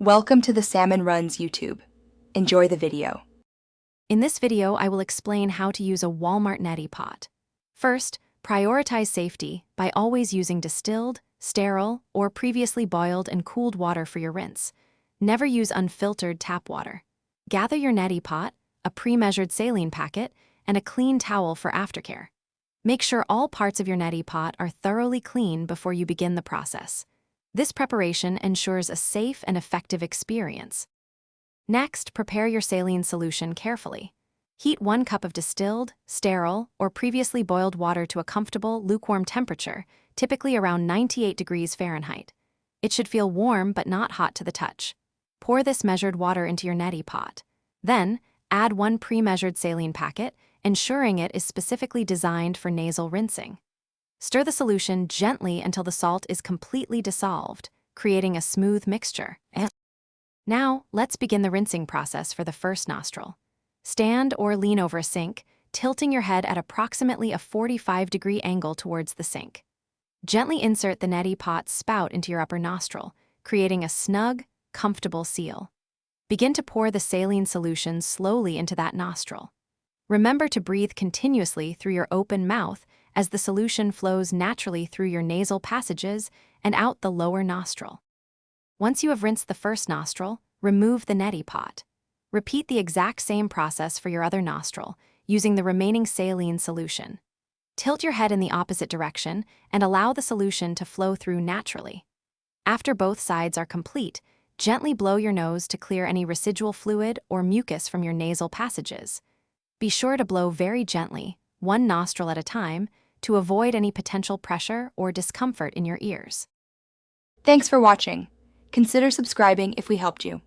Welcome to the Salmon Runs YouTube. Enjoy the video. In this video, I will explain how to use a Walmart Neti Pot. First, prioritize safety by always using distilled, sterile, or previously boiled and cooled water for your rinse. Never use unfiltered tap water. Gather your neti pot, a pre-measured saline packet, and a clean towel for aftercare. Make sure all parts of your neti pot are thoroughly clean before you begin the process. This preparation ensures a safe and effective experience. Next, prepare your saline solution carefully. Heat 1 cup of distilled, sterile, or previously boiled water to a comfortable, lukewarm temperature, typically around 98 degrees Fahrenheit. It should feel warm but not hot to the touch. Pour this measured water into your neti pot. Then, add 1 pre-measured saline packet, ensuring it is specifically designed for nasal rinsing. Stir the solution gently until the salt is completely dissolved, creating a smooth mixture. Now, let's begin the rinsing process for the first nostril. Stand or lean over a sink, tilting your head at approximately a 45-degree angle towards the sink. Gently insert the neti pot spout into your upper nostril, creating a snug, comfortable seal. Begin to pour the saline solution slowly into that nostril. Remember to breathe continuously through your open mouth as the solution flows naturally through your nasal passages and out the lower nostril. Once you have rinsed the first nostril, remove the neti pot. Repeat the exact same process for your other nostril, using the remaining saline solution. Tilt your head in the opposite direction and allow the solution to flow through naturally. After both sides are complete, gently blow your nose to clear any residual fluid or mucus from your nasal passages. Be sure to blow very gently, 1 nostril at a time, to avoid any potential pressure or discomfort in your ears. Thanks for watching. Consider subscribing if we helped you.